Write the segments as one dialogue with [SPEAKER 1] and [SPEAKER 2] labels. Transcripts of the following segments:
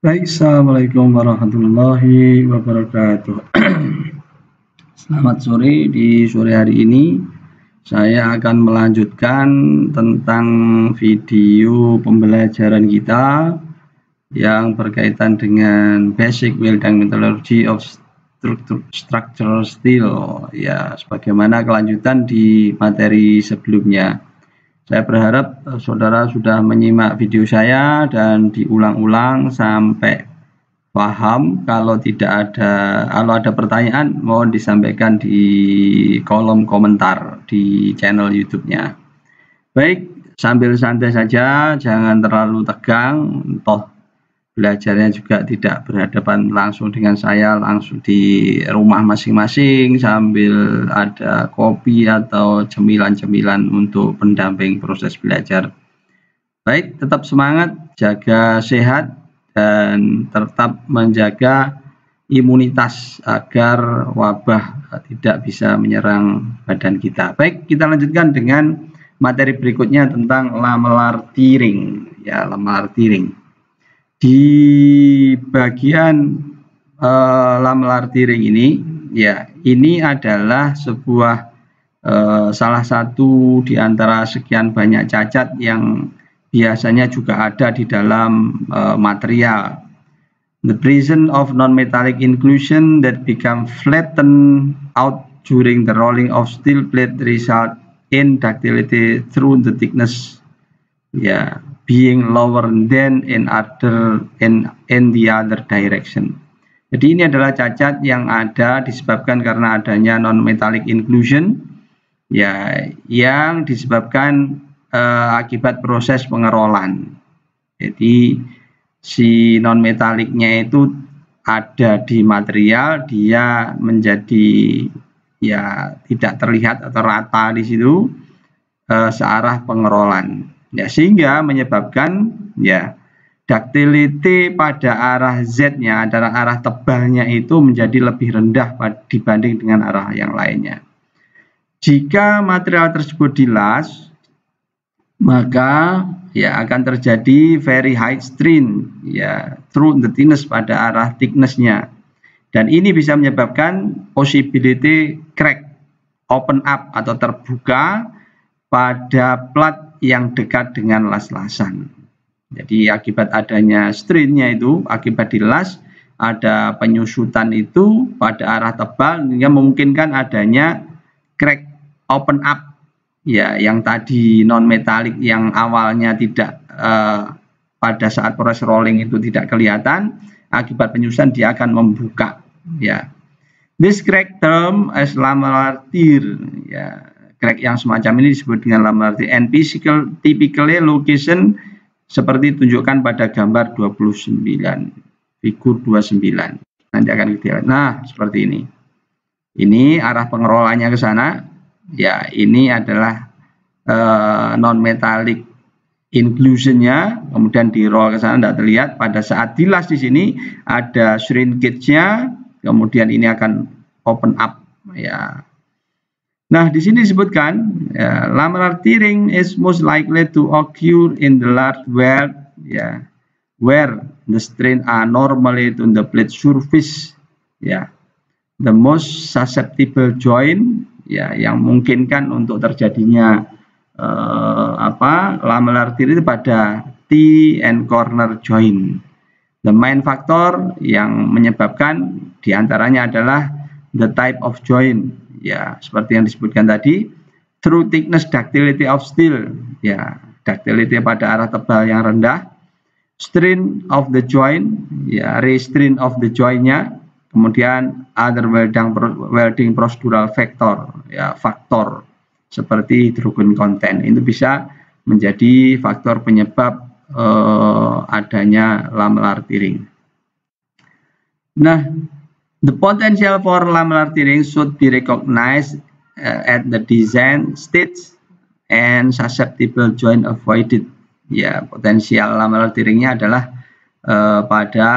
[SPEAKER 1] Baik, assalamualaikum warahmatullahi wabarakatuh. Selamat sore. Di sore hari ini saya akan melanjutkan tentang video pembelajaran kita yang berkaitan dengan Basic Welding Methodology of Structural Steel, ya, sebagaimana kelanjutan di materi sebelumnya. Saya berharap saudara sudah menyimak video saya dan diulang-ulang sampai paham. Kalau ada pertanyaan, mohon disampaikan di kolom komentar di channel YouTube-nya. Baik, sambil santai saja, jangan terlalu tegang. Toh belajarnya juga tidak berhadapan langsung dengan saya, langsung di rumah masing-masing sambil ada kopi atau cemilan-cemilan untuk pendamping proses belajar. Baik, tetap semangat, jaga sehat, dan tetap menjaga imunitas agar wabah tidak bisa menyerang badan kita. Baik, kita lanjutkan dengan materi berikutnya tentang lamelar tiring. Ya, lamelar tiring. Di bagian lamelar tiring ini, ya, ini adalah sebuah salah satu di antara sekian banyak cacat yang biasanya juga ada di dalam material. The presence of non-metallic inclusion that become flattened out during the rolling of steel plate result in ductility through the thickness, ya, being lower than in the other direction. Jadi ini adalah cacat yang ada disebabkan karena adanya non-metallic inclusion, ya, yang disebabkan akibat proses pengerolan. Jadi si non-metallicnya itu ada di material, dia menjadi, ya, tidak terlihat atau rata di situ searah pengerolan. Ya, sehingga menyebabkan, ya, ductility pada arah Z-nya, adalah arah tebalnya itu menjadi lebih rendah dibanding dengan arah yang lainnya. Jika material tersebut dilas, maka, ya, akan terjadi very high strain, ya, through the thickness pada arah thickness-nya. Dan ini bisa menyebabkan possibility crack, open up atau terbuka pada plat yang dekat dengan las-lasan. Jadi akibat adanya strain-nya itu, akibat dilas, ada penyusutan itu pada arah tebal sehingga memungkinkan adanya crack, open up, ya, yang tadi non-metalik yang awalnya tidak pada saat proses rolling itu tidak kelihatan, akibat penyusutan dia akan membuka, ya. This crack term as lamellar tear, ya. Crack yang semacam ini disebut dengan lamellar tear, and typically location seperti tunjukkan pada gambar 29, figur 29. Nanti akan kita lihat. Nah, seperti ini. Ini arah pengerolannya ke sana. Ya, ini adalah non-metallic inclusion-nya, kemudian di roll ke sana tidak terlihat. Pada saat dilas di sini ada shrinkage-nya, kemudian ini akan open up, ya. Nah, di sini disebutkan, ya, lamellar tearing is most likely to occur in the large weld, ya, where the strain are normally on the plate surface, ya. The most susceptible joint, ya, yang memungkinkan untuk terjadinya lamellar tear itu pada T and corner joint. The main factor yang menyebabkan diantaranya adalah the type of joint, ya, seperti yang disebutkan tadi, through thickness ductility of steel, ya, ductility pada arah tebal yang rendah, strain of the joint, ya, restrain of the jointnya, kemudian other welding procedural factor, ya, faktor seperti hydrogen content, itu bisa menjadi faktor penyebab adanya lamellar tearing. Nah, the potential for lamellar tearing should be recognized at the design stage and susceptible joint avoided. Ya, potensial lamellar tearingnya adalah pada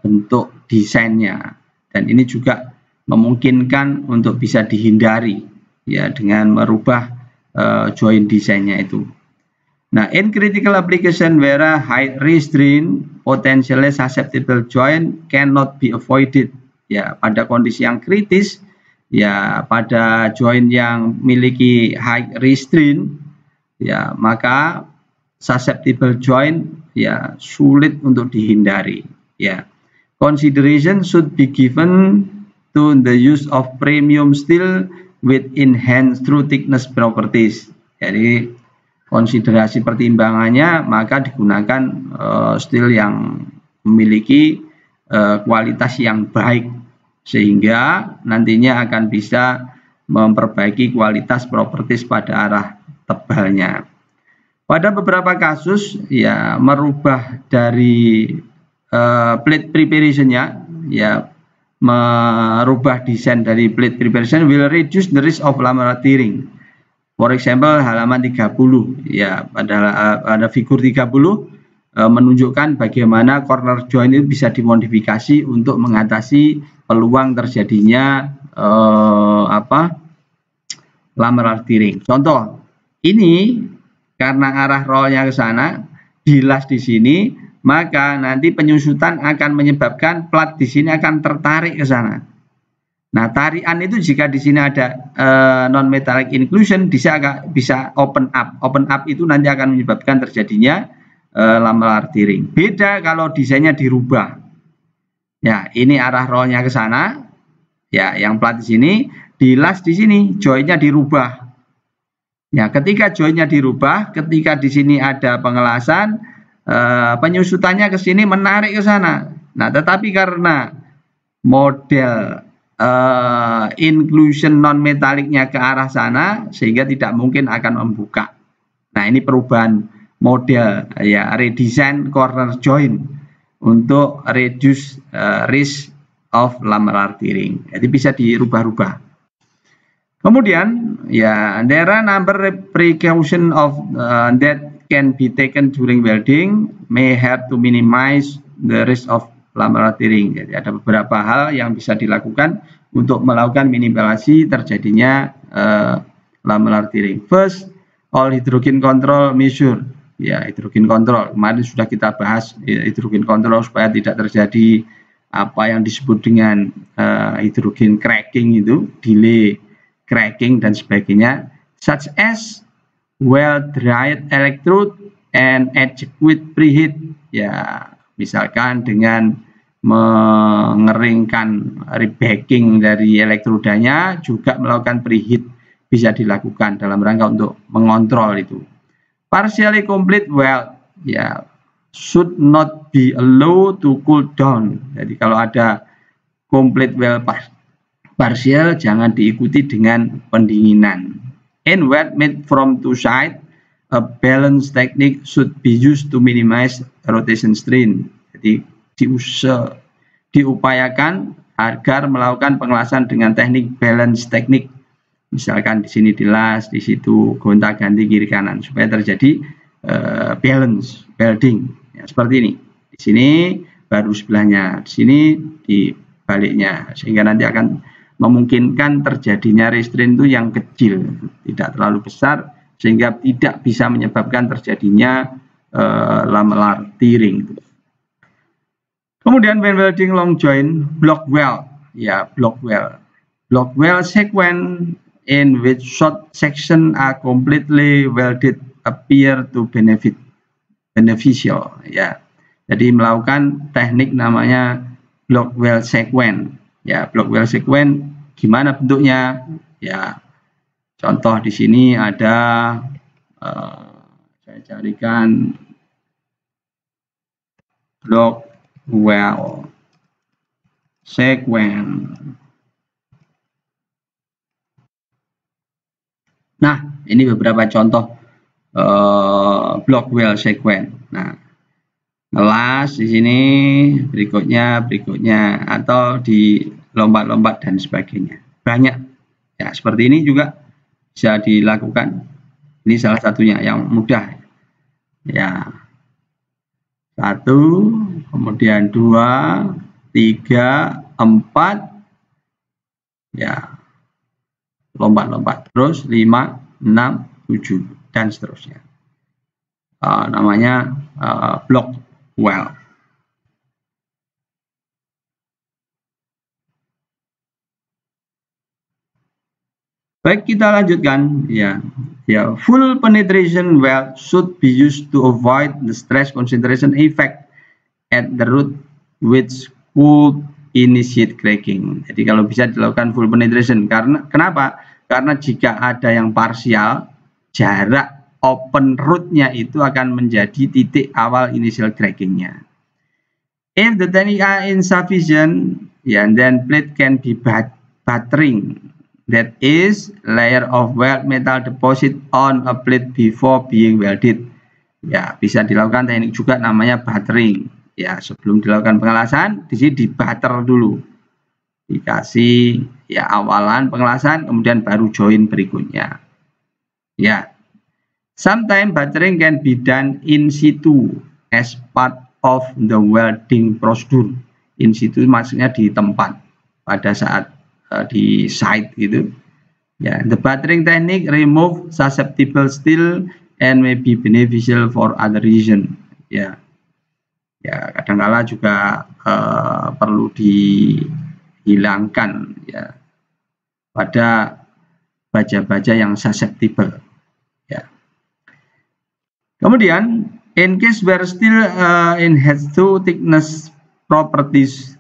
[SPEAKER 1] bentuk desainnya, dan ini juga memungkinkan untuk bisa dihindari, ya, dengan merubah joint desainnya itu. Nah, in critical application where a high restraint potentially susceptible joint cannot be avoided. Ya, pada kondisi yang kritis, ya pada joint yang memiliki high restraint, ya maka susceptible joint ya sulit untuk dihindari. Ya, consideration should be given to the use of premium steel with enhanced through thickness properties. Jadi konsiderasi pertimbangannya maka digunakan steel yang memiliki kualitas yang baik sehingga nantinya akan bisa memperbaiki kualitas properties pada arah tebalnya. Pada beberapa kasus ya merubah dari plate preparation-nya ya merubah desain dari plate preparation will reduce the risk of laminar tearing. For example, halaman 30 ya pada figur 30 menunjukkan bagaimana corner joint itu bisa dimodifikasi untuk mengatasi peluang terjadinya laminar tearing. Contoh, ini karena arah rollnya ke sana, dilas di sini, maka nanti penyusutan akan menyebabkan plat di sini akan tertarik ke sana. Nah, tarikan itu jika di sini ada non metallic inclusion bisa open up. Open up itu nanti akan menyebabkan terjadinya laminar tearing. Beda kalau desainnya dirubah. Ya, ini arah rollnya ke sana. Ya, yang plat di sini, dilas di sini, jointnya dirubah. Ya, ketika jointnya dirubah, ketika di sini ada pengelasan, penyusutannya ke sini menarik ke sana. Nah, tetapi karena model inclusion non metaliknya ke arah sana sehingga tidak mungkin akan membuka. Nah, ini perubahan model ya, redesign corner joint untuk reduce risk of laminar tearing. Jadi bisa dirubah-rubah. Kemudian ya there are number precaution of that can be taken during welding may help to minimize the risk of laminar tearing. Jadi ada beberapa hal yang bisa dilakukan untuk melakukan minimalisasi terjadinya laminar tearing. First, all hydrogen control measure. Ya, hydrogen control. Kemarin sudah kita bahas hydrogen control supaya tidak terjadi apa yang disebut dengan hydrogen cracking itu, delay, cracking dan sebagainya. Such as well dried electrode and adequate preheat. Ya, misalkan dengan mengeringkan rebacking dari elektrodanya juga melakukan preheat bisa dilakukan dalam rangka untuk mengontrol itu. Partially complete weld ya should not be allowed to cool down. Jadi kalau ada complete weld partial jangan diikuti dengan pendinginan. In weld made from two sides, a balance technique should be used to minimize rotation strain. Jadi diupayakan agar melakukan pengelasan dengan teknik balance teknik. Misalkan di sini dilas, di situ gonta-ganti kiri kanan supaya terjadi balance welding. Ya, seperti ini. Di sini baru sebelahnya, di sini di baliknya sehingga nanti akan memungkinkan terjadinya restraint itu yang kecil, tidak terlalu besar sehingga tidak bisa menyebabkan terjadinya laminar tearing. Kemudian when welding long joint, block weld, ya block weld sequence in which short section are completely welded appear to beneficial, ya. Jadi melakukan teknik namanya block weld sequence, ya block weld sequence gimana bentuknya, ya contoh di sini ada saya carikan block weld sequence. Nah, ini beberapa contoh block weld sequence. Nah, ngelas di sini, berikutnya atau di lompat-lompat dan sebagainya. Banyak. Ya, seperti ini juga bisa dilakukan. Ini salah satunya yang mudah. Ya. 1, kemudian 2, 3, 4. Ya. Lompat-lompat terus 5, 6, 7 dan seterusnya. namanya block well. Baik, kita lanjutkan ya. Full penetration well should be used to avoid the stress concentration effect at the root which could initiate cracking. Jadi kalau bisa dilakukan full penetration, karena kenapa? Karena jika ada yang parsial, jarak open rootnya itu akan menjadi titik awal initial crackingnya. If the technique are insufficient, then plate can be battering. That is layer of weld metal deposit on a plate before being welded. Ya, bisa dilakukan teknik juga namanya battering. Ya, sebelum dilakukan pengelasan, di sini dibatter dulu. Dikasih ya awalan pengelasan, kemudian baru join berikutnya. Ya. Sometimes battering can be done in situ as part of the welding procedure. In situ maksudnya di tempat pada saat di site gitu. Ya, the battering technique remove susceptible steel and may be beneficial for other reason. Ya, kadangkala juga perlu dihilangkan ya pada baja-baja yang susceptible. Ya. Kemudian, in case where steel in has two thickness properties,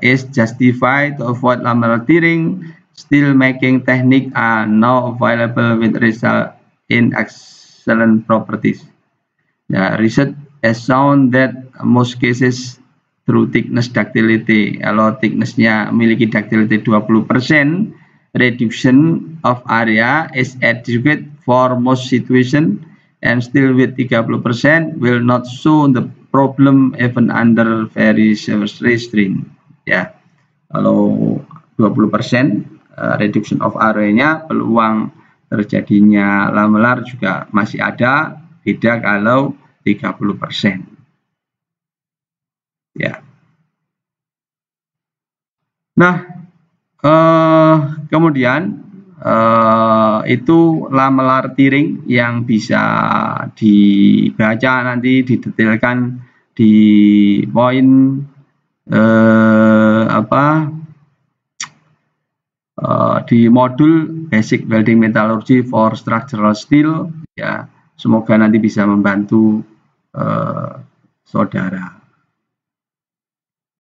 [SPEAKER 1] is justified to avoid lamellar tearing. Steel making technique are now available with result in excellent properties. Research has shown that most cases through thickness ductility, kalau thicknessnya memiliki ductility 20%, reduction of area is adequate for most situation, and still with 30% will not show the problem even under very severe strain. Ya, kalau 20% reduction of area-nya, peluang terjadinya lamellar juga masih ada, beda kalau 30%. Ya. Nah, kemudian itu lamellar tearing yang bisa dibaca nanti didetailkan di poin di modul Basic Welding Metallurgy for Structural Steel. Ya, semoga nanti bisa membantu saudara.